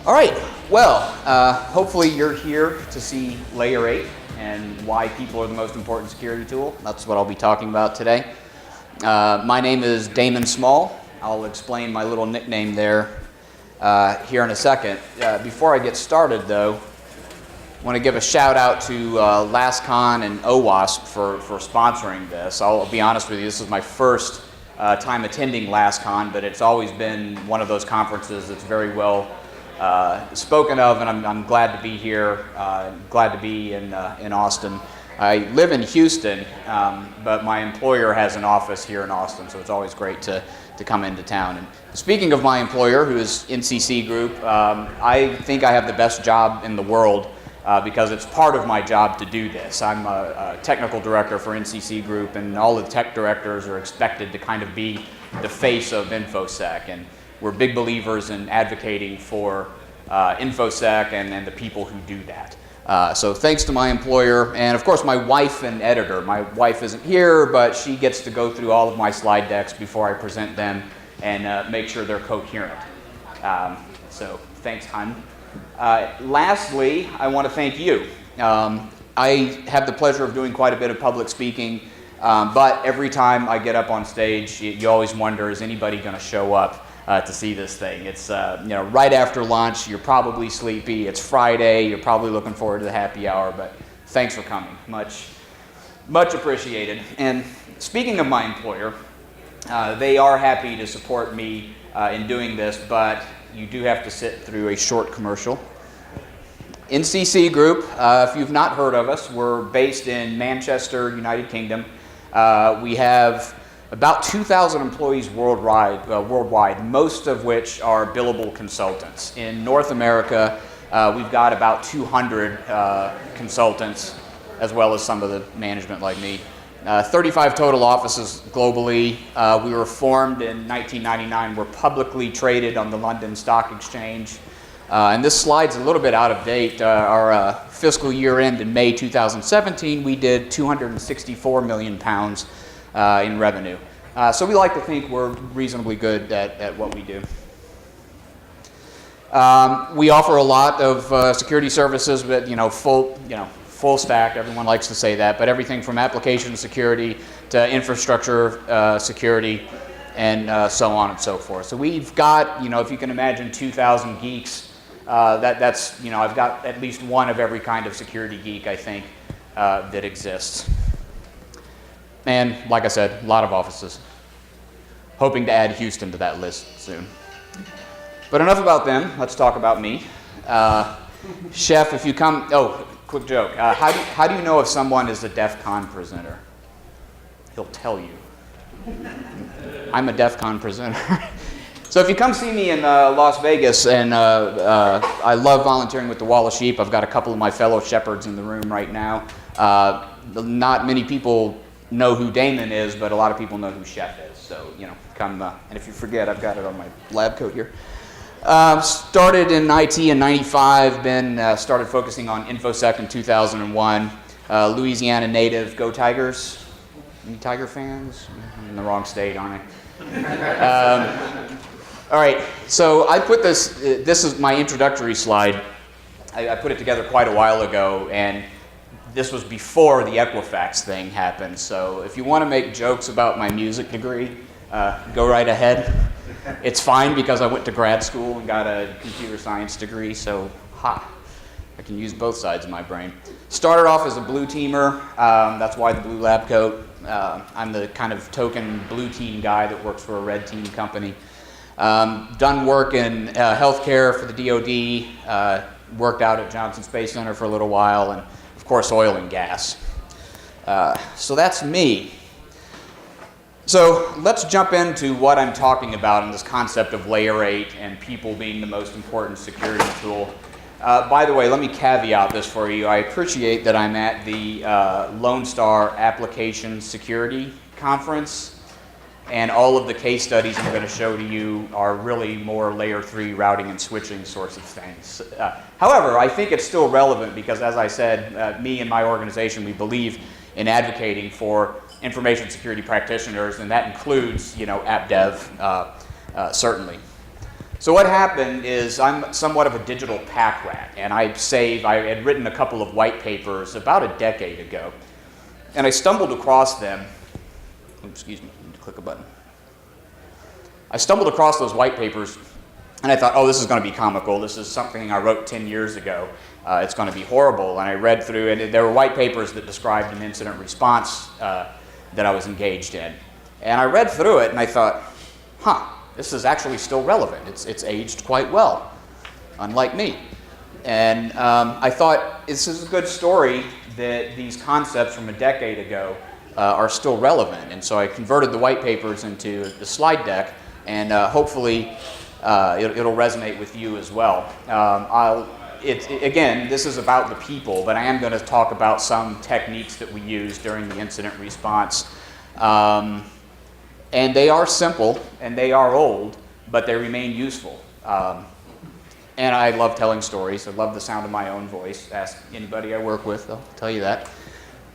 All right, well, hopefully you're here to see Layer 8 and why people are the most important security tool. That's what I'll be talking about today. My name is Damon Small. I'll explain my little nickname there here in a second. Before I get started, though, I want to give a shout out to LastCon and OWASP for sponsoring this. I'll be honest with you, this is my first time attending LastCon, but it's always been one of those conferences that's very well spoken of, and I'm glad to be here, glad to be in Austin. I live in Houston, but my employer has an office here in Austin, so it's always great to come into town. And speaking of my employer, who is NCC Group, I think I have the best job in the world because it's part of my job to do this. I'm a technical director for NCC Group, and all the tech directors are expected to kind of be the face of InfoSec. And we're big believers in advocating for InfoSec and the people who do that. So thanks to my employer, and of course my wife and editor. My wife isn't here, but she gets to go through all of my slide decks before I present them and make sure they're coherent. So thanks, hon. Lastly, I want to thank you. I have the pleasure of doing quite a bit of public speaking, but every time I get up on stage, you always wonder, is anybody going to show up to see this thing? It's right after lunch, you're probably sleepy, it's Friday, you're probably looking forward to the happy hour, but thanks for coming. Much appreciated. And speaking of my employer, they are happy to support me in doing this, but you do have to sit through a short commercial. NCC Group, if you've not heard of us, we're based in Manchester, United Kingdom. We have about 2,000 employees worldwide, most of which are billable consultants. In North America, we've got about 200 consultants, as well as some of the management like me. 35 total offices globally. We were formed in 1999. We're publicly traded on the London Stock Exchange. And this slide's a little bit out of date. Our fiscal year end in May 2017, we did 264 million pounds in revenue. So we like to think we're reasonably good at what we do. We offer a lot of security services, but full stack, everyone likes to say that, but everything from application security to infrastructure security and so on and so forth. So we've got, if you can imagine 2,000 geeks, that's I've got at least one of every kind of security geek, I think, that exists. And like I said, a lot of offices. Hoping to add Houston to that list soon. But enough about them, let's talk about me. Chef, if you come, quick joke. How do you know if someone is a DEF CON presenter? He'll tell you. I'm a DEF CON presenter. So if you come see me in Las Vegas, and I love volunteering with the Wall of Sheep. I've got a couple of my fellow shepherds in the room right now. Not many people know who Damon is, but a lot of people know who Chef is. So, come, and if you forget, I've got it on my lab coat here. Started in IT in '95, started focusing on InfoSec in 2001. Louisiana native, go Tigers. Any Tiger fans? I'm in the wrong state, aren't I? All right, so I put this is my introductory slide. I put it together quite a while ago, and this was before the Equifax thing happened. So if you want to make jokes about my music degree, go right ahead. It's fine because I went to grad school and got a computer science degree, so I can use both sides of my brain. Started off as a blue teamer, that's why the blue lab coat. I'm the kind of token blue team guy that works for a red team company. Done work in healthcare for the DoD, worked out at Johnson Space Center for a little while, and of course oil and gas. So that's me. So let's jump into what I'm talking about in this concept of Layer 8 and people being the most important security tool. By the way, let me caveat this for you. I appreciate that I'm at the Lone Star Application Security Conference, and all of the case studies I'm going to show to you are really more Layer 3 routing and switching sorts of things. However, I think it's still relevant because, as I said, me and my organization, we believe in advocating for information security practitioners, and that includes, app dev, certainly. So what happened is I'm somewhat of a digital pack rat, and I had written a couple of white papers about a decade ago, and I stumbled across them. Excuse me, I need to click a button. I stumbled across those white papers, and I thought, oh, this is going to be comical. This is something I wrote 10 years ago. It's going to be horrible. And I read through, and there were white papers that described an incident response that I was engaged in. And I read through it, and I thought, this is actually still relevant. It's aged quite well, unlike me. And I thought, this is a good story that these concepts from a decade ago are still relevant. And so I converted the white papers into the slide deck, and hopefully it'll resonate with you as well. Again, this is about the people, but I am going to talk about some techniques that we use during the incident response. And they are simple, and they are old, but they remain useful. And I love telling stories. I love the sound of my own voice. Ask anybody I work with, they'll tell you that.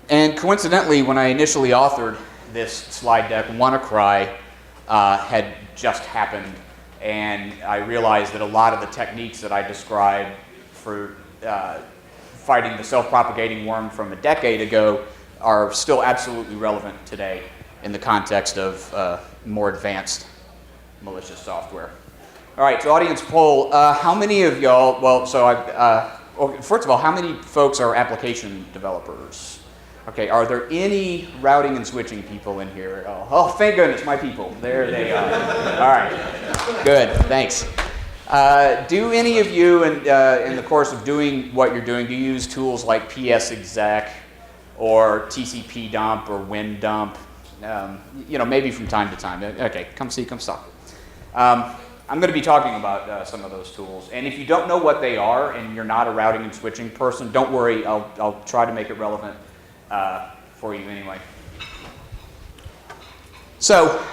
And coincidentally, when I initially authored this slide deck, WannaCry had just happened, and I realized that a lot of the techniques that I described for fighting the self-propagating worm from a decade ago are still absolutely relevant today in the context of more advanced malicious software. All right, so audience poll, how many of y'all, first of all, how many folks are application developers? Okay, are there any routing and switching people in here? Oh, thank goodness, my people, there they are. All right, good, thanks. Do any of you, in the course of doing what you're doing, do you use tools like PSExec or TCP dump or WinDump? Maybe from time to time. Okay, come see, come stop. I'm going to be talking about some of those tools. And if you don't know what they are and you're not a routing and switching person, don't worry, I'll try to make it relevant for you anyway. So,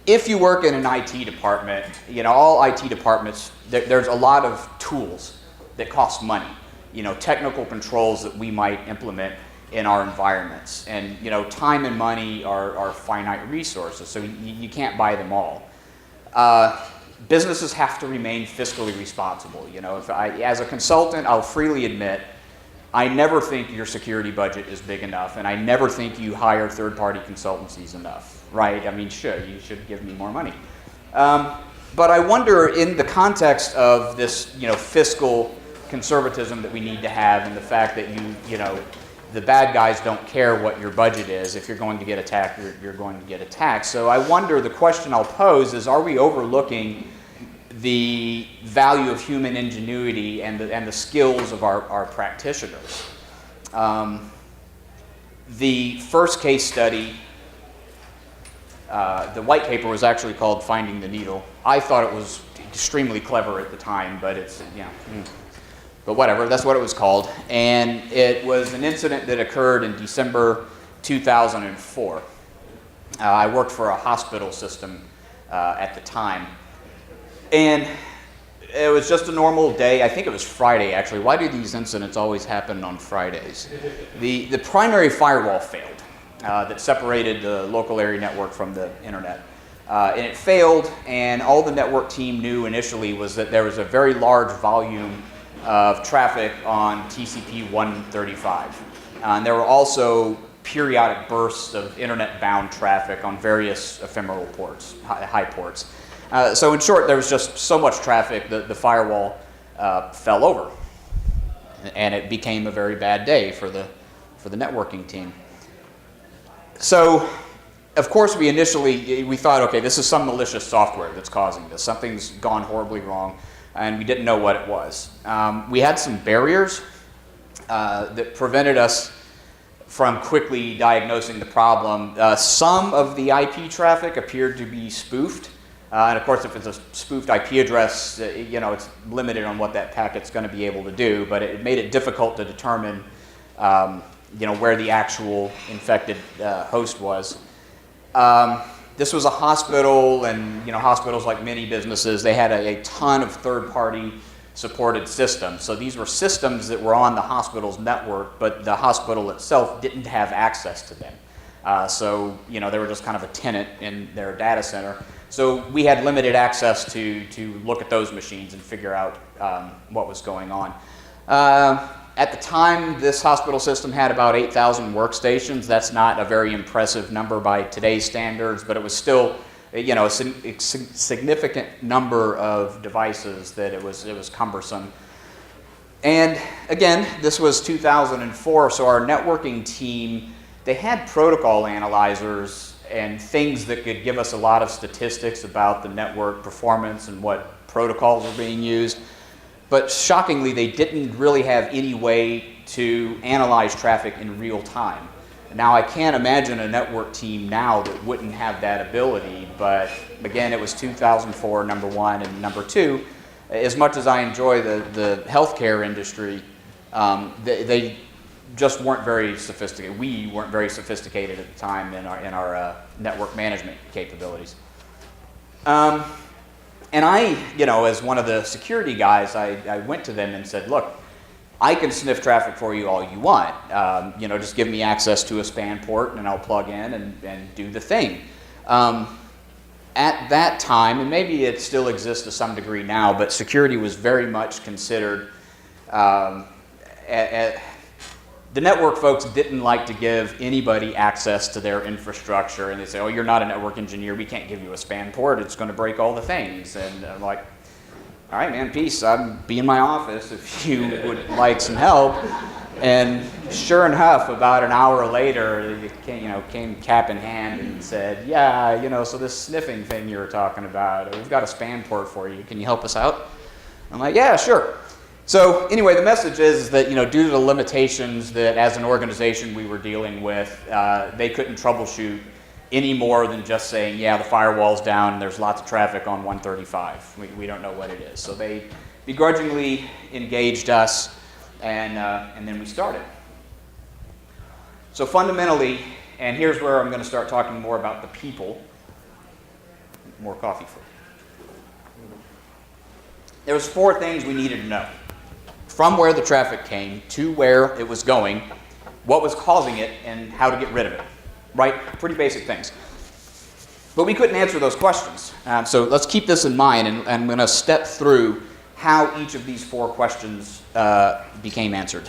if you work in an IT department, all IT departments, there's a lot of tools that cost money. Technical controls that we might implement in our environments. And time and money are finite resources, so you can't buy them all. Businesses have to remain fiscally responsible. As a consultant, I'll freely admit, I never think your security budget is big enough, and I never think you hire third-party consultancies enough, right? I mean, sure, you should give me more money. But I wonder, in the context of this, fiscal conservatism that we need to have, and the fact that the bad guys don't care what your budget is. If you're going to get attacked, you're going to get attacked. So I wonder, the question I'll pose is, are we overlooking the value of human ingenuity and the skills of our practitioners? The first case study, the white paper was actually called Finding the Needle. I thought it was extremely clever at the time, but it's, but whatever, that's what it was called. And it was an incident that occurred in December 2004. I worked for a hospital system at the time. And it was just a normal day. I think it was Friday, actually. Why do these incidents always happen on Fridays? The primary firewall failed that separated the local area network from the internet. And it failed, and all the network team knew initially was that there was a very large volume of traffic on TCP 135. And there were also periodic bursts of internet-bound traffic on various ephemeral ports, high ports. So in short, there was just so much traffic that the firewall fell over. And it became a very bad day for the networking team. So, of course, we thought, okay, this is some malicious software that's causing this. Something's gone horribly wrong, and we didn't know what it was. We had some barriers that prevented us from quickly diagnosing the problem. Some of the IP traffic appeared to be spoofed. And of course, if it's a spoofed IP address, it's limited on what that packet's going to be able to do, but it made it difficult to determine where the actual infected host was. This was a hospital, and hospitals, like many businesses, they had a ton of third-party supported systems. So these were systems that were on the hospital's network, but the hospital itself didn't have access to them. So they were just kind of a tenant in their data center. So we had limited access to look at those machines and figure out what was going on. At the time, this hospital system had about 8,000 workstations. That's not a very impressive number by today's standards, but it was still, you know, a significant number of devices that it was cumbersome. And again, this was 2004, so our networking team, they had protocol analyzers and things that could give us a lot of statistics about the network performance and what protocols were being used. But shockingly, they didn't really have any way to analyze traffic in real time. Now, I can't imagine a network team now that wouldn't have that ability, but again, it was 2004, number one, and number two, as much as I enjoy the healthcare industry, they just weren't very sophisticated. We weren't very sophisticated at the time in our network management capabilities. And I, you know, as one of the security guys, I went to them and said, look, I can sniff traffic for you all you want. You know, just give me access to a span port and I'll plug in and do the thing. At that time, and maybe it still exists to some degree now, but security was very much considered, the network folks didn't like to give anybody access to their infrastructure, and they say, oh, you're not a network engineer, we can't give you a span port, it's going to break all the things. And I'm like, all right, man, peace, I'll be in my office if you would like some help. And sure enough, about an hour later, it came cap in hand and said, yeah, you know, so this sniffing thing you were talking about, we've got a span port for you, can you help us out? I'm like, yeah, sure. So anyway, the message is that, you know, due to the limitations that as an organization we were dealing with, they couldn't troubleshoot any more than just saying, yeah, the firewall's down, there's lots of traffic on 135. We don't know what it is. So they begrudgingly engaged us, and then we started. So fundamentally, and here's where I'm going to start talking more about the people. More coffee for you. There was 4 things we needed to know. From where the traffic came to where it was going, what was causing it, and how to get rid of it. Right? Pretty basic things. But we couldn't answer those questions. So let's keep this in mind, and I'm going to step through how each of these 4 questions became answered.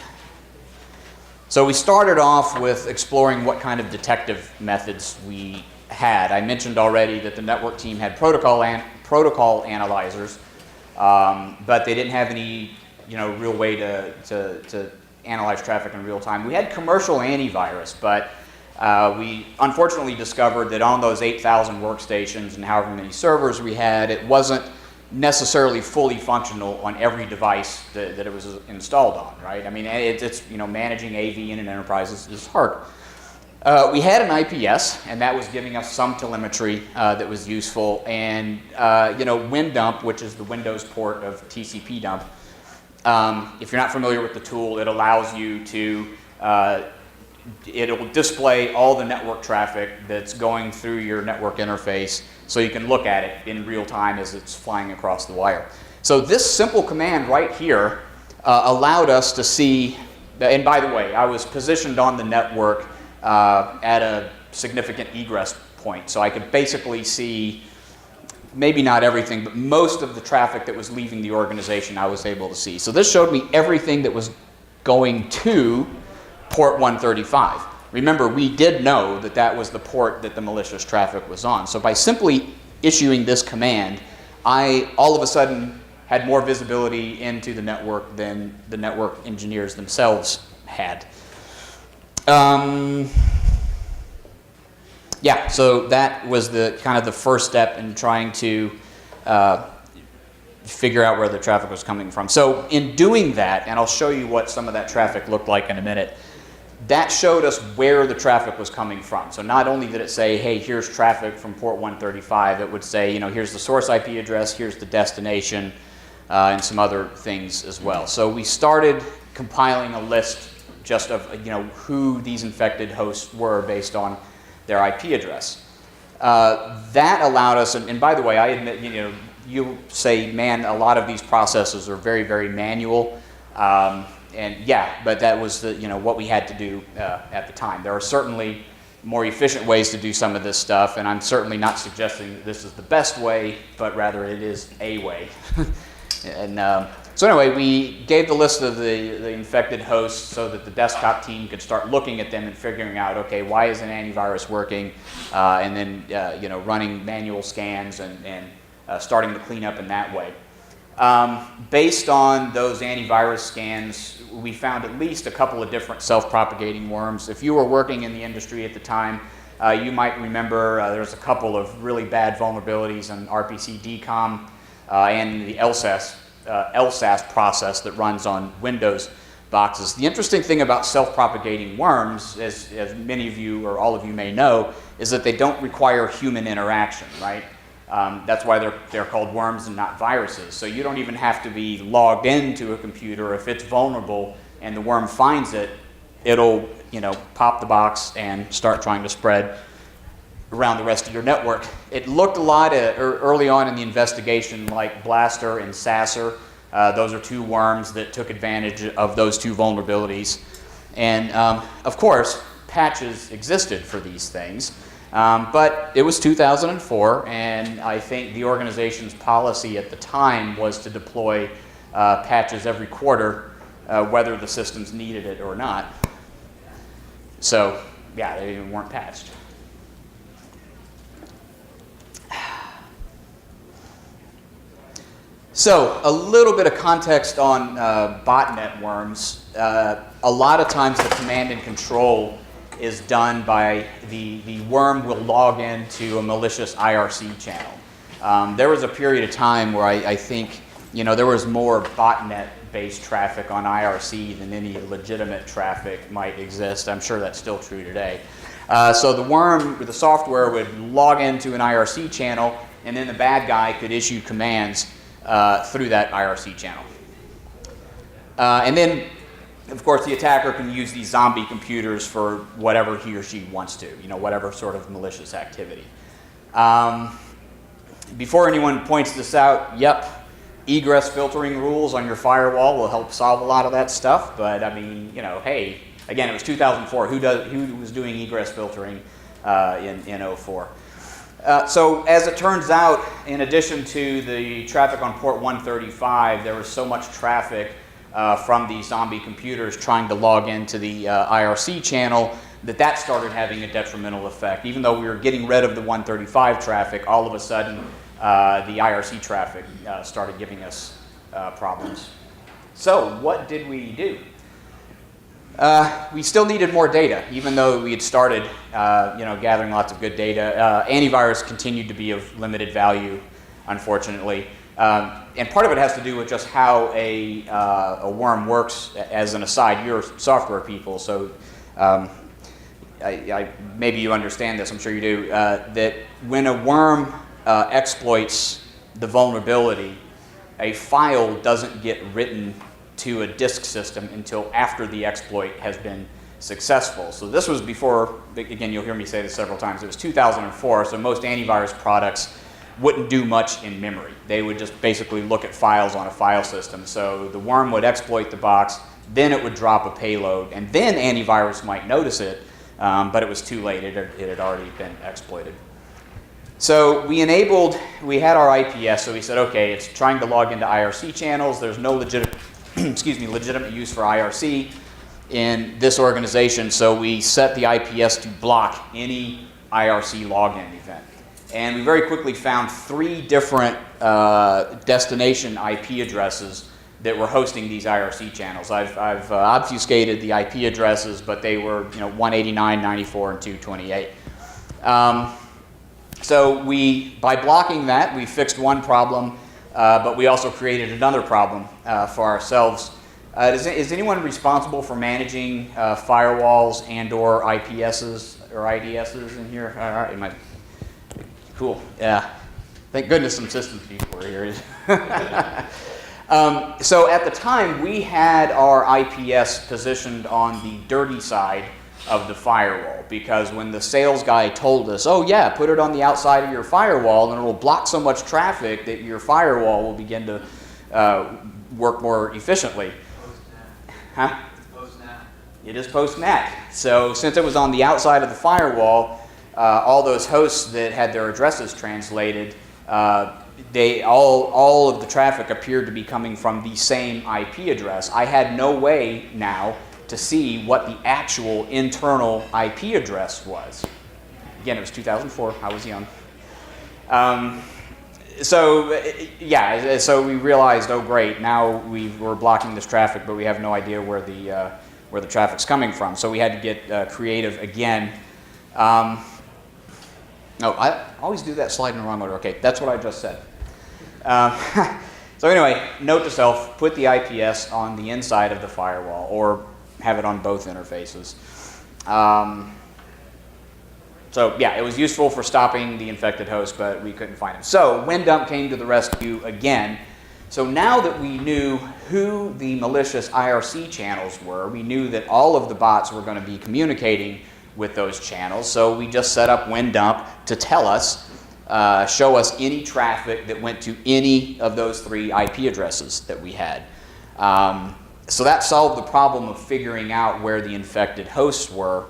So we started off with exploring what kind of detective methods we had. I mentioned already that the network team had protocol analyzers, but they didn't have any real way to analyze traffic in real time. We had commercial antivirus, but we unfortunately discovered that on those 8,000 workstations and however many servers we had, it wasn't necessarily fully functional on every device that it was installed on, right? I mean, it's managing AV in an enterprise is hard. We had an IPS, and that was giving us some telemetry that was useful, and WinDump, which is the Windows port of TCP dump. If you're not familiar with the tool, it allows you to, it'll display all the network traffic that's going through your network interface so you can look at it in real time as it's flying across the wire. So this simple command right here allowed us to see, and by the way, I was positioned on the network at a significant egress point, so I could basically see maybe not everything, but most of the traffic that was leaving the organization I was able to see. So this showed me everything that was going to port 135. Remember, we did know that that was the port that the malicious traffic was on. So by simply issuing this command, I all of a sudden had more visibility into the network than the network engineers themselves had. Yeah, so that was the kind of the first step in trying to figure out where the traffic was coming from. So in doing that, and I'll show you what some of that traffic looked like in a minute, that showed us where the traffic was coming from. So not only did it say, hey, here's traffic from port 135, it would say, here's the source IP address, here's the destination, and some other things as well. So we started compiling a list just of who these infected hosts were based on their IP address. That allowed us, and by the way, I admit, you say, man, a lot of these processes are very, very manual, and yeah, but that was what we had to do at the time. There are certainly more efficient ways to do some of this stuff, and I'm certainly not suggesting that this is the best way, but rather it is a way. And so anyway, we gave the list of the infected hosts so that the desktop team could start looking at them and figuring out, okay, why isn't antivirus working, and then running manual scans and starting to clean up in that way. Based on those antivirus scans, we found at least a couple of different self-propagating worms. If you were working in the industry at the time, you might remember there's a couple of really bad vulnerabilities in RPC DCOM and the LSAS process that runs on Windows boxes. The interesting thing about self-propagating worms, as many of you or all of you may know, is that they don't require human interaction, right? That's why they're called worms and not viruses. So you don't even have to be logged into a computer. If it's vulnerable and the worm finds it, it'll pop the box and start trying to spread around the rest of your network. It looked a lot early on in the investigation like Blaster and Sasser. Those are two worms that took advantage of those two vulnerabilities. And of course, patches existed for these things. But it was 2004, and I think the organization's policy at the time was to deploy patches every quarter, whether the systems needed it or not. So, yeah, they weren't patched. So, a little bit of context on botnet worms. A lot of times the command and control is done by the worm will log into a malicious IRC channel. There was a period of time where I think there was more botnet-based traffic on IRC than any legitimate traffic might exist. I'm sure that's still true today. So the worm, the software would log into an IRC channel, and then the bad guy could issue commands through that IRC channel. And then of course, the attacker can use these zombie computers for whatever he or she wants to, whatever sort of malicious activity. Before anyone points this out, yep, egress filtering rules on your firewall will help solve a lot of that stuff. But I mean, hey, again, it was 2004. Who was doing egress filtering in 04? So as it turns out, in addition to the traffic on port 135, there was so much traffic from these zombie computers trying to log into the IRC channel that started having a detrimental effect. Even though we were getting rid of the 135 traffic, all of a sudden the IRC traffic started giving us problems. So what did we do? We still needed more data, even though we had started gathering lots of good data. Antivirus continued to be of limited value, unfortunately. And part of it has to do with just how a worm works. As an aside, you're software people, so maybe you understand this, I'm sure you do, that when a worm exploits the vulnerability, a file doesn't get written to a disk system until after the exploit has been successful. So this was before, again, you'll hear me say this several times, it was 2004, so most antivirus products wouldn't do much in memory. They would just basically look at files on a file system. So the worm would exploit the box, then it would drop a payload, and then antivirus might notice it, but it was too late. It had already been exploited. So we had our IPS, so we said, okay, it's trying to log into IRC channels. There's no legitimate use for IRC in this organization, so we set the IPS to block any IRC login event. And we very quickly found 3 different destination IP addresses that were hosting these IRC channels. I've obfuscated the IP addresses, but they were 189, 94, and 228. So by blocking that, we fixed one problem, but we also created another problem for ourselves. Is anyone responsible for managing firewalls and/or IPSs or IDSs in here? All right, cool. Yeah. Thank goodness some systems people are here. So at the time, we had our IPS positioned on the dirty side of the firewall, because when the sales guy told us, oh yeah, put it on the outside of your firewall and it will block so much traffic that your firewall will begin to work more efficiently. Huh? It is post-NAT. So since it was on the outside of the firewall, all those hosts that had their addresses translated, all of the traffic appeared to be coming from the same IP address. I had no way now to see what the actual internal IP address was. Again, it was 2004. I was young. So we realized, oh great, now we're blocking this traffic, but we have no idea where the traffic's coming from. So we had to get creative again. I always do that slide in the wrong order. Okay, that's what I just said. So anyway, note to self, put the IPS on the inside of the firewall, or have it on both interfaces. So yeah, it was useful for stopping the infected host, but we couldn't find him. So WinDump came to the rescue again. So now that we knew who the malicious IRC channels were, we knew that all of the bots were going to be communicating with those channels. So we just set up WinDump to tell us, show us any traffic that went to any of those 3 IP addresses that we had. So that solved the problem of figuring out where the infected hosts were.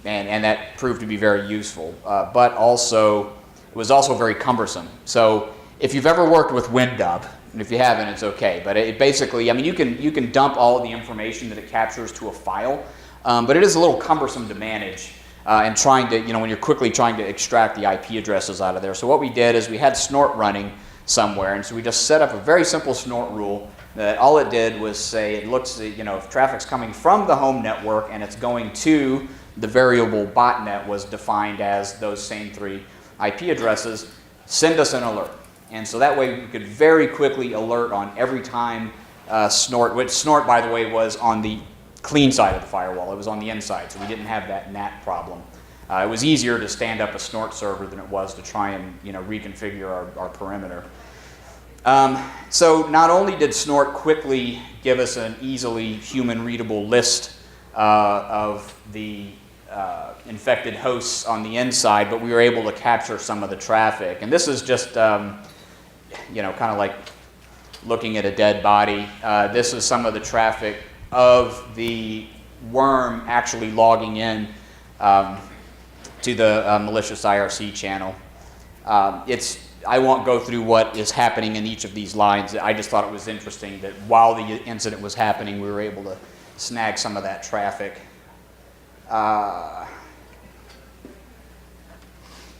And that proved to be very useful, but also it was also very cumbersome. So if you've ever worked with WinDump, and if you haven't, it's okay. But it basically, I mean, you can dump all of the information that it captures to a file, but it is a little cumbersome to manage and trying to, when you're quickly trying to extract the IP addresses out of there. So what we did is we had snort running somewhere, and so we just set up a very simple snort rule that all it did was say it looks, if traffic's coming from the home network and it's going to the variable botnet was defined as those same 3 IP addresses, send us an alert. And so that way we could very quickly alert on every time snort, which snort, by the way, was on the clean side of the firewall. It was on the inside, so we didn't have that NAT problem. It was easier to stand up a snort server than it was to try and reconfigure our perimeter. So not only did snort quickly give us an easily human-readable list of the infected hosts on the inside, but we were able to capture some of the traffic. And this is just, kind of like looking at a dead body. This is some of the traffic of the worm actually logging in to the malicious IRC channel. I won't go through what is happening in each of these lines. I just thought it was interesting that while the incident was happening, we were able to snag some of that traffic.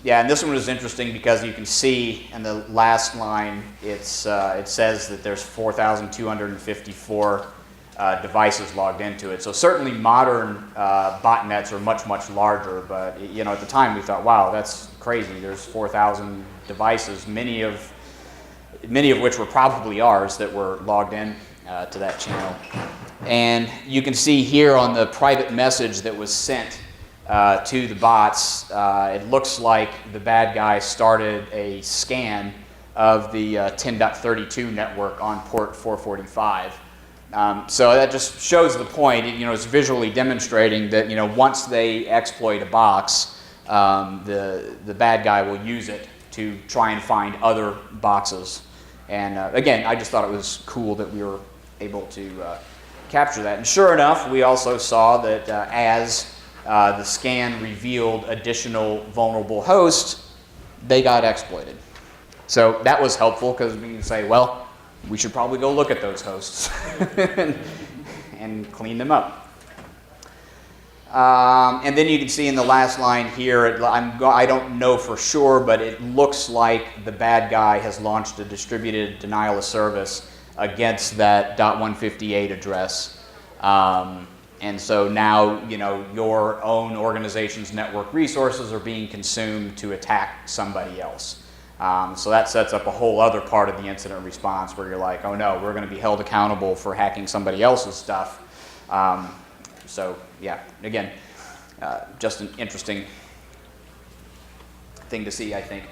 Yeah, and this one was interesting because you can see in the last line, it says that there's 4,254 devices logged into it. So certainly modern botnets are much, much larger, but at the time we thought, wow, that's crazy. There's 4,000 devices, many of which were probably ours that were logged in to that channel. And you can see here on the private message that was sent to the bots, it looks like the bad guy started a scan of the 10.32 network on port 445. So that just shows the point. It's visually demonstrating that once they exploit a box, the bad guy will use it to try and find other boxes. And again, I just thought it was cool that we were able to capture that. And sure enough, we also saw that as the scan revealed additional vulnerable hosts, they got exploited. So that was helpful because we can say, well, we should probably go look at those hosts and clean them up. And then you can see in the last line here, I don't know for sure, but it looks like the bad guy has launched a distributed denial of service against that .158 address. And so now, your own organization's network resources are being consumed to attack somebody else. So that sets up a whole other part of the incident response where you're like, oh no, we're going to be held accountable for hacking somebody else's stuff. So yeah, again, just an interesting thing to see, I think.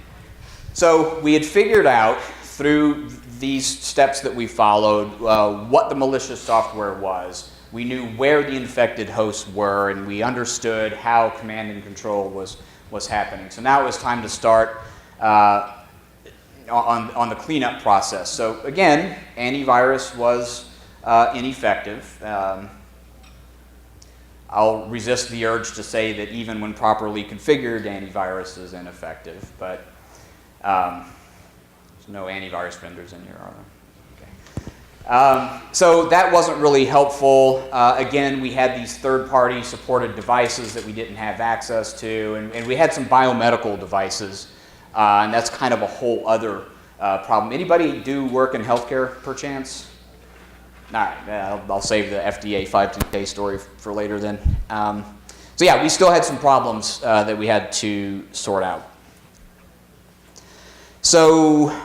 So we had figured out through these steps that we followed what the malicious software was. We knew where the infected hosts were, and we understood how command and control was happening. So now it was time to start on the cleanup process. So again, antivirus was ineffective. I'll resist the urge to say that even when properly configured, antivirus is ineffective, but there's no antivirus vendors in here, are there? So that wasn't really helpful. Again, we had these third-party supported devices that we didn't have access to, and we had some biomedical devices, and that's kind of a whole other problem. Anybody do work in healthcare, perchance? All right, I'll save the FDA 510K story for later then. So yeah, we still had some problems that we had to sort out. So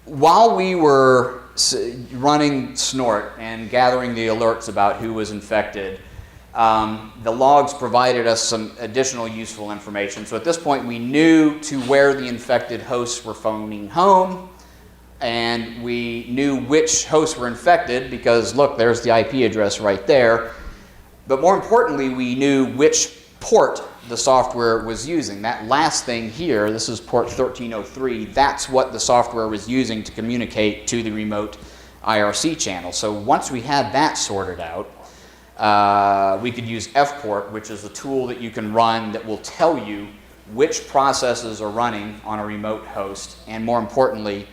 while we were running Snort and gathering the alerts about who was infected, the logs provided us some additional useful information. So at this point, we knew to where the infected hosts were phoning home, and we knew which hosts were infected because, look, there's the IP address right there. But more importantly, we knew which port the software was using. That last thing here, this is port 1303, that's what the software was using to communicate to the remote IRC channel. So once we had that sorted out, we could use FFPort, which is a tool that you can run that will tell you which processes are running on a remote host, and more importantly,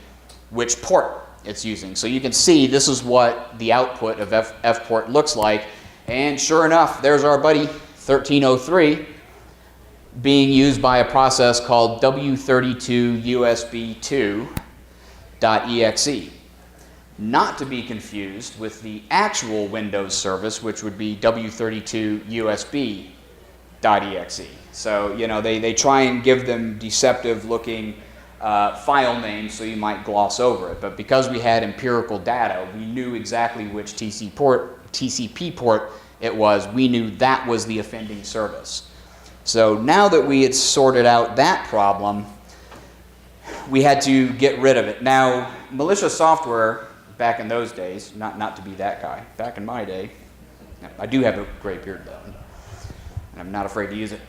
which port it's using. So you can see this is what the output of FFPort looks like, and sure enough, there's our buddy 1303 being used by a process called W32USB2.exe. Not to be confused with the actual Windows service, which would be W32USB.exe. So, you know, they try and give them deceptive looking file names so you might gloss over it. But because we had empirical data, we knew exactly which TCP port it was. We knew that was the offending service. So now that we had sorted out that problem, we had to get rid of it. Now, malicious software back in those days, not to be that guy, back in my day, I do have a gray beard though, and I'm not afraid to use it.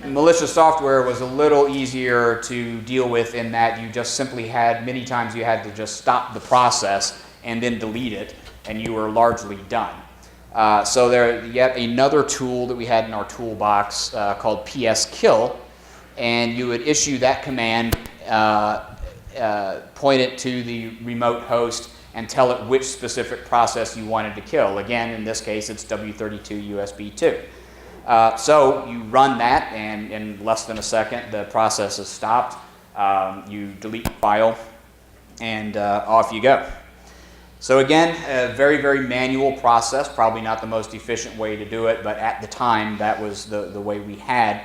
Malicious software was a little easier to deal with in that you just simply had, many times you had to just stop the process and then delete it, and you were largely done. So there, yet another tool that we had in our toolbox called PSKill, and you would issue that command, point it to the remote host, and tell it which specific process you wanted to kill. Again, in this case, it's W32USB2. So you run that, and in less than a second, the process is stopped. You delete the file, and off you go. So again, a very, very manual process, probably not the most efficient way to do it, but at the time, that was the way we had.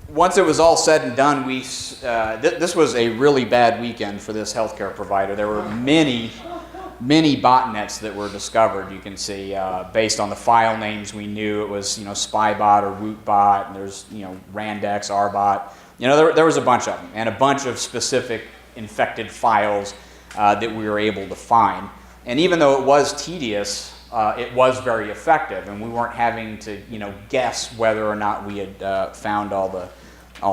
Once it was all said and done, this was a really bad weekend for this healthcare provider. There were many botnets that were discovered. You can see based on the file names, we knew it was Spybot or Rootbot, and there's Randex, Rbot. There was a bunch of them, and a bunch of specific infected files that we were able to find. And even though it was tedious, it was very effective, and we weren't having to guess whether or not we had found all the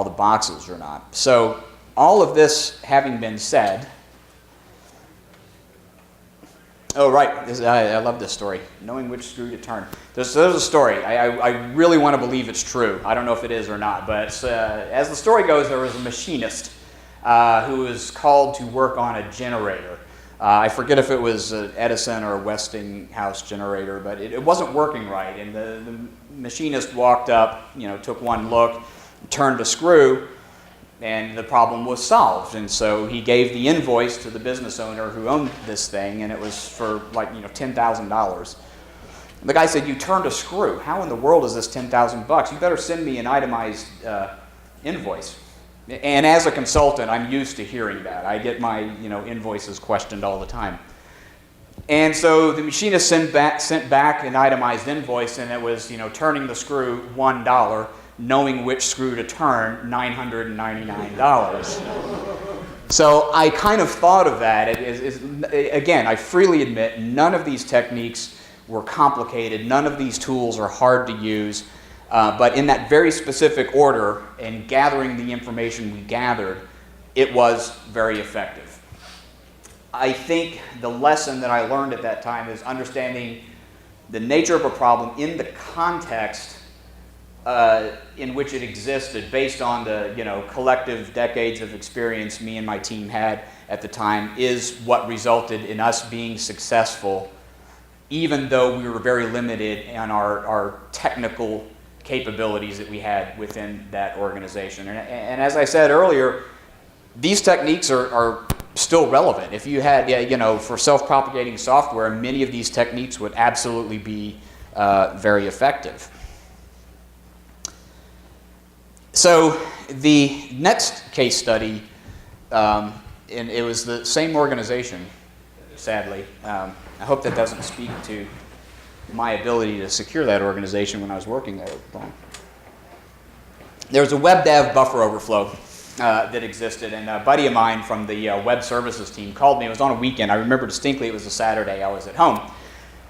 boxes or not. So all of this having been said, oh right, I love this story, knowing which screw to turn. There's a story, I really want to believe it's true. I don't know if it is or not, but as the story goes, there was a machinist who was called to work on a generator. I forget if it was an Edison or a Westinghouse generator, but it wasn't working right. And the machinist walked up, took one look, turned a screw, and the problem was solved. And so he gave the invoice to the business owner who owned this thing, and it was for like $10,000. The guy said, "You turned a screw. How in the world is this $10,000? You better send me an itemized invoice." And as a consultant, I'm used to hearing that. I get my invoices questioned all the time. And so the machinist sent back an itemized invoice, and it was turning the screw $1, knowing which screw to turn $999. So I kind of thought of that. Again, I freely admit none of these techniques were complicated. None of these tools are hard to use. But in that very specific order and gathering the information we gathered, it was very effective. I think the lesson that I learned at that time is understanding the nature of a problem in the context in which it existed, based on the collective decades of experience me and my team had at the time, is what resulted in us being successful, even though we were very limited in our technical capabilities that we had within that organization. And as I said earlier, these techniques are still relevant. If you had, for self-propagating software, many of these techniques would absolutely be very effective. So the next case study, and it was the same organization, sadly. I hope that doesn't speak to my ability to secure that organization when I was working there. There was a WebDAV buffer overflow that existed, and a buddy of mine from the web services team called me. It was on a weekend. I remember distinctly, it was a Saturday. I was at home.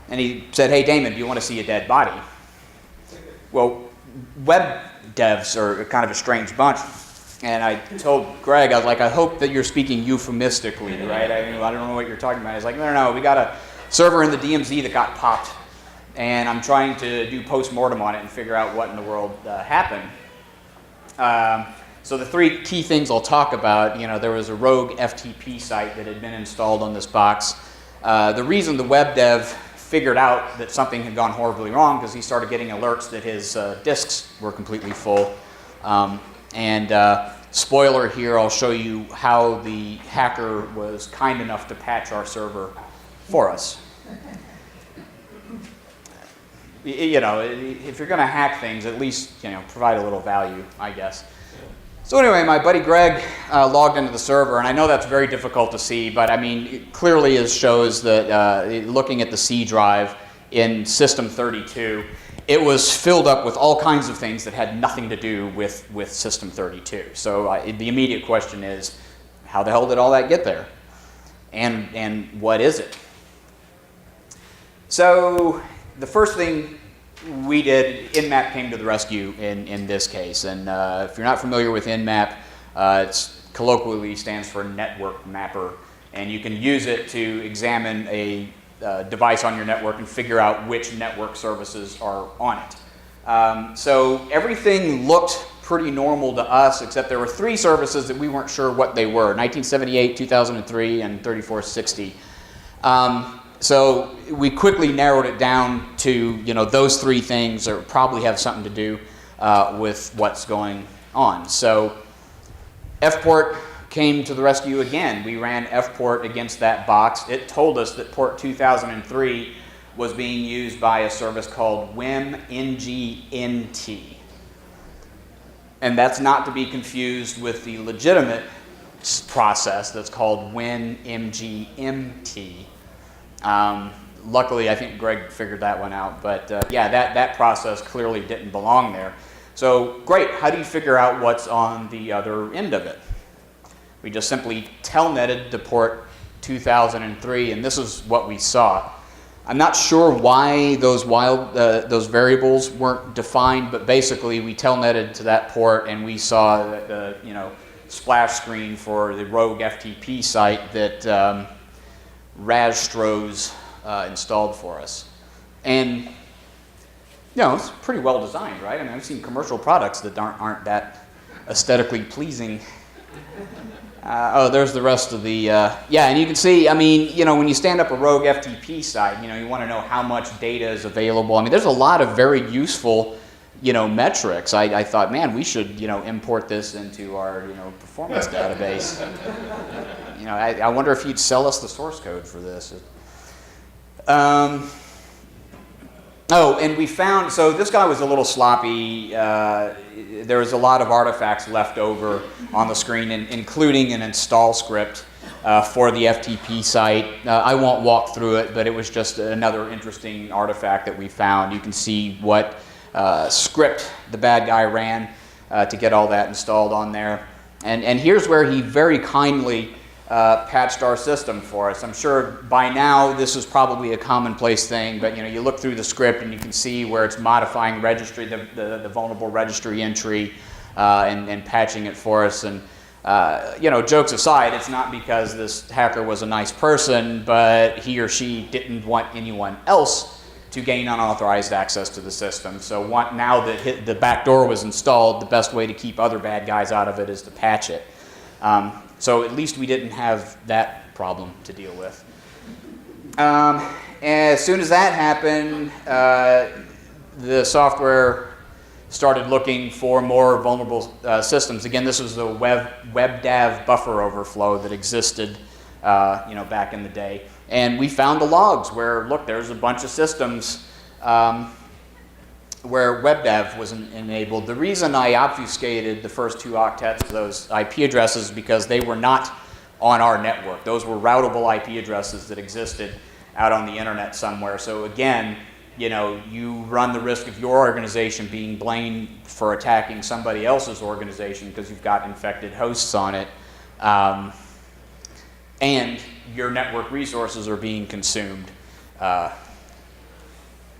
And he said, "Hey, Damon, do you want to see a dead body?" Well, web devs are kind of a strange bunch. And I told Greg, I was like, "I hope that you're speaking euphemistically, right? I don't know what you're talking about." He's like, No, we got a server in the DMZ that got popped, and I'm trying to do post-mortem on it and figure out what in the world happened. So the three key things I'll talk about, there was a rogue FTP site that had been installed on this box. The reason the WebDAV figured out that something had gone horribly wrong, because he started getting alerts that his disks were completely full. Spoiler here, I'll show you how the hacker was kind enough to patch our server for us. If you're going to hack things, at least provide a little value, I guess. So anyway, my buddy Greg logged into the server, and I know that's very difficult to see, but it clearly shows that looking at the C drive in System 32, it was filled up with all kinds of things that had nothing to do with System 32. So the immediate question is, how the hell did all that get there? And what is it? So the first thing we did, InMap came to the rescue in this case. And if you're not familiar with InMap, it colloquially stands for network mapper. And you can use it to examine a device on your network and figure out which network services are on it. So everything looked pretty normal to us, except there were three services that we weren't sure what they were: 1978, 2003, and 3460. So we quickly narrowed it down to those three things that probably have something to do with what's going on. So FFPort came to the rescue again. We ran FFPort against that box. It told us that port 2003 was being used by a service called WinNGNT. And that's not to be confused with the legitimate process that's called WinMGMT. Luckily, I think Greg figured that one out, but yeah, that process clearly didn't belong there. So great, how do you figure out what's on the other end of it? We just simply telnetted to port 2003, and this is what we saw. I'm not sure why those variables weren't defined, but basically we telnetted to that port, and we saw the splash screen for the rogue FTP site that Razstros installed for us. And it's pretty well designed, right? I've seen commercial products that aren't that aesthetically pleasing. There's the rest of the, yeah, and you can see, when you stand up a rogue FTP site, you want to know how much data is available. There's a lot of very useful, metrics. I thought, man, we should, import this into our, performance database. I wonder if you'd sell us the source code for this. And we found, so this guy was a little sloppy. There was a lot of artifacts left over on the screen, including an install script for the FTP site. I won't walk through it, but it was just another interesting artifact that we found. You can see what script the bad guy ran to get all that installed on there. And here's where he very kindly patched our system for us. I'm sure by now this is probably a commonplace thing, but you look through the script and you can see where it's modifying registry, the vulnerable registry entry, and patching it for us. And You know, jokes aside, it's not because this hacker was a nice person, but he or she didn't want anyone else to gain unauthorized access to the system. So now that the backdoor was installed, the best way to keep other bad guys out of it is to patch it. So at least we didn't have that problem to deal with. As soon as that happened, the software started looking for more vulnerable systems. Again, this was the WebDAV buffer overflow that existed you know, back in the day. And we found the logs where, look, there's a bunch of systems where WebDAV was enabled. The reason I obfuscated the first 2 octets of those IP addresses is because they were not on our network. Those were routable IP addresses that existed out on the internet somewhere. So again, you know, you run the risk of your organization being blamed for attacking somebody else's organization because you've got infected hosts on it. And your network resources are being consumed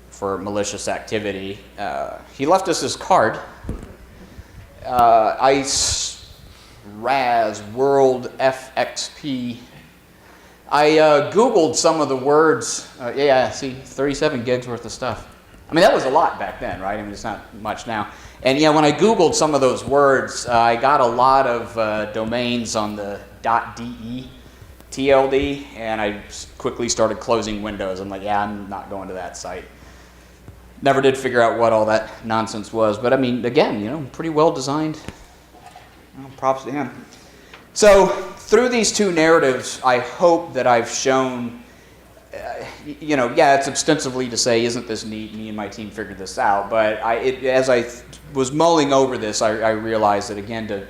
for malicious activity. He left us his card. ICE RAS World FXP. I Googled some of the words. Yeah, see, 37 gigs worth of stuff. I mean, that was a lot back then, right? I mean, it's not much now. And yeah, when I Googled some of those words, I got a lot of domains on the .de TLD, and I quickly started closing windows. I'm like, yeah, I'm not going to that site. Never did figure out what all that nonsense was, but I mean, again, you know, pretty well designed. Well, props to him. So through these 2 narratives, I hope that I've shown, you know, yeah, it's ostensibly to say, isn't this neat? Me and my team figured this out. But as I was mulling over this, I realized that, again, to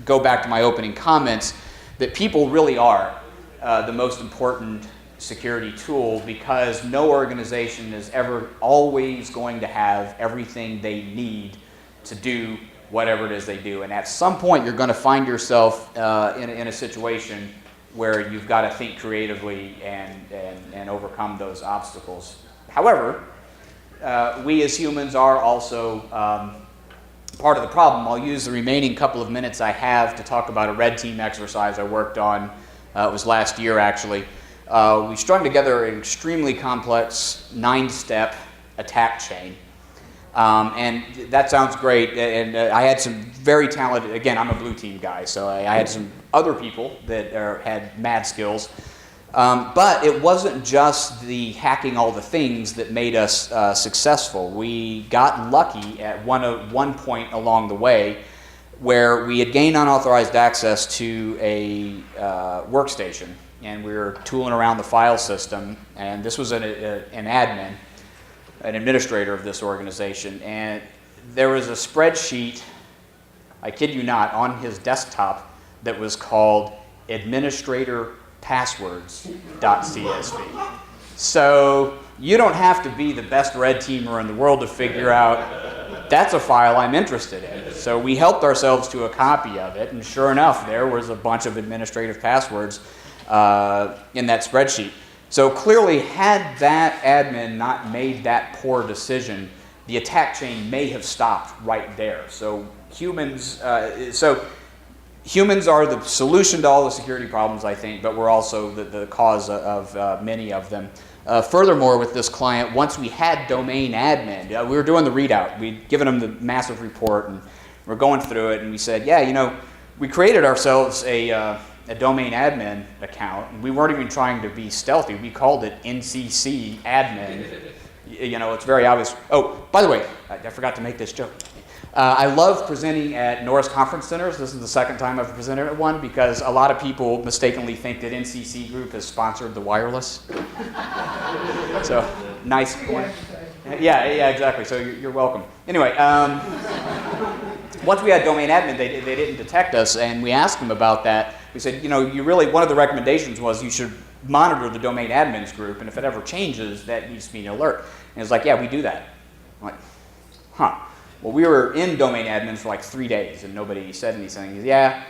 go back to my opening comments, that people really are the most important security tool, because no organization is ever always going to have everything they need to do whatever it is they do. And at some point, you're going to find yourself in a situation where you've got to think creatively and overcome those obstacles. However, we as humans are also part of the problem. I'll use the remaining couple of minutes I have to talk about a red team exercise I worked on. It was last year, actually. We strung together an extremely complex 9-step attack chain. And that sounds great, and I had some very talented, again, I'm a blue team guy, so I had some other people that had mad skills. But it wasn't just the hacking all the things that made us successful. We got lucky at one point along the way where we had gained unauthorized access to a workstation, and we were tooling around the file system, and this was an admin, an administrator of this organization, and there was a spreadsheet, I kid you not, on his desktop that was called administrator passwords.csv. So you don't have to be the best red teamer in the world to figure out that's a file I'm interested in. So we helped ourselves to a copy of it, and sure enough, there was a bunch of administrative passwords in that spreadsheet. So clearly, had that admin not made that poor decision, the attack chain may have stopped right there. So humans are the solution to all the security problems, I think, but we're also the cause of many of them. Furthermore, with this client, once we had domain admin, we were doing the readout. We'd given them the massive report, and we're going through it, and we said, yeah, you know, we created ourselves a domain admin account, and we weren't even trying to be stealthy. We called it NCC admin. You know, it's very obvious. Oh, by the way, I forgot to make this joke. I love presenting at Norris conference centers. This is the second time I've presented at one, because a lot of people mistakenly think that NCC Group has sponsored the wireless. So, nice point. Yeah, exactly. So you're welcome. Anyway, once we had domain admin, they didn't detect us, and we asked them about that. We said, you know, one of the recommendations was you should monitor the domain admins group, and if it ever changes, that needs to be an alert. And it's like, yeah, we do that. I'm like, huh. Well, we were in domain admins for like 3 days, and nobody said anything. He said, yeah,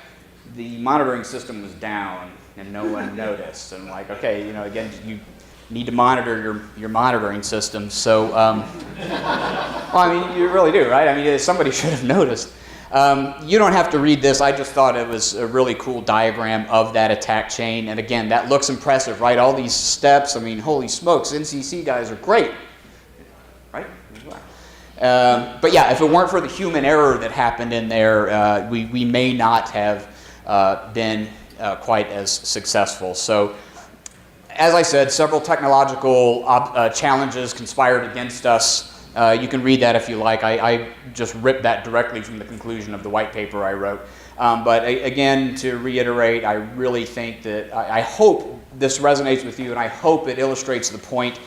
the monitoring system was down, and no one noticed. And I'm like, okay, you know, again, you need to monitor your monitoring system. So, well, I mean, you really do, right? I mean, somebody should have noticed. You don't have to read this. I just thought it was a really cool diagram of that attack chain. And again, that looks impressive, right? All these steps. I mean, holy smokes, NCC guys are great, right? But yeah, if it weren't for the human error that happened in there, we may not have been quite as successful. So, as I said, several technological challenges conspired against us. You can read that if you like. I just ripped that directly from the conclusion of the white paper I wrote. But again, to reiterate, I really think that I hope this resonates with you, and I hope it illustrates the point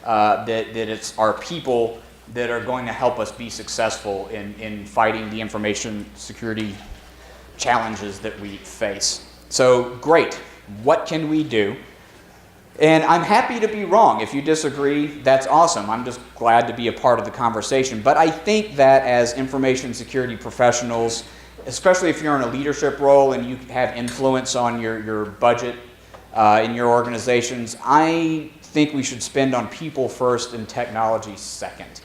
that it's our people that are going to help us be successful in fighting the information security challenges that we face. So great, what can we do? And I'm happy to be wrong. If you disagree, that's awesome. I'm just glad to be a part of the conversation. But I think that as information security professionals, especially if you're in a leadership role and you have influence on your budget in your organizations, I think we should spend on people first and technology second.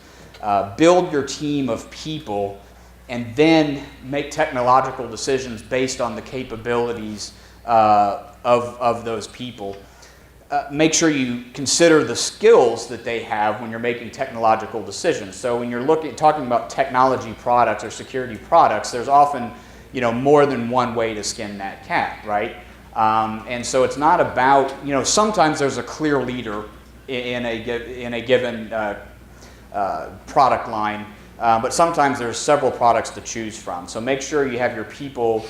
Build your team of people and then make technological decisions based on the capabilities of those people. Make sure you consider the skills that they have when you're making technological decisions. So when you're talking about technology products or security products, there's often more than one way to skin that cat, right? And so it's not about, sometimes there's a clear leader in a given product line, but sometimes there's several products to choose from. So make sure you have your people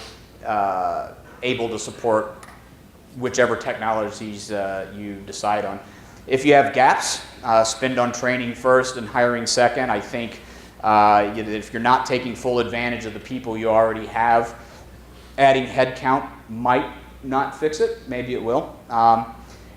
able to support whichever technologies you decide on. If you have gaps, spend on training first and hiring second. I think if you're not taking full advantage of the people you already have, adding headcount might not fix it. Maybe it will.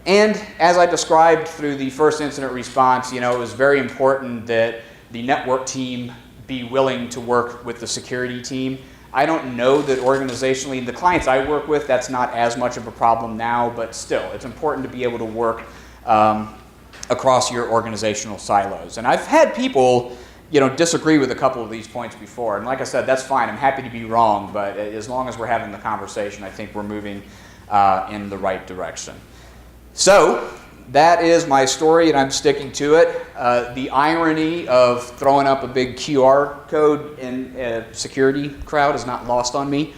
And as I described through the first incident response, it was very important that the network team be willing to work with the security team. I don't know that organizationally, the clients I work with, that's not as much of a problem now, but still, it's important to be able to work across your organizational silos. And I've had people, disagree with a couple of these points before, and like I said, that's fine. I'm happy to be wrong, but as long as we're having the conversation, I think we're moving in the right direction. So, that is my story, and I'm sticking to it. The irony of throwing up a big QR code in a security crowd is not lost on me.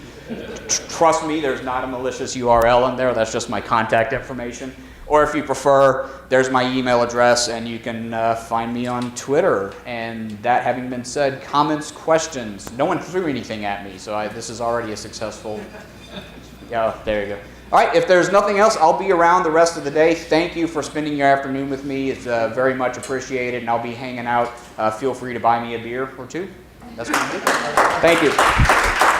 Trust me, there's not a malicious URL in there. That's just my contact information. Or if you prefer, there's my email address, and you can find me on Twitter. And that having been said, comments, questions. No one threw anything at me, so this is already a successful... Yeah, there you go. All right, if there's nothing else, I'll be around the rest of the day. Thank you for spending your afternoon with me. It's very much appreciated, and I'll be hanging out. Feel free to buy me a beer or two. That's what I'm doing. Thank you.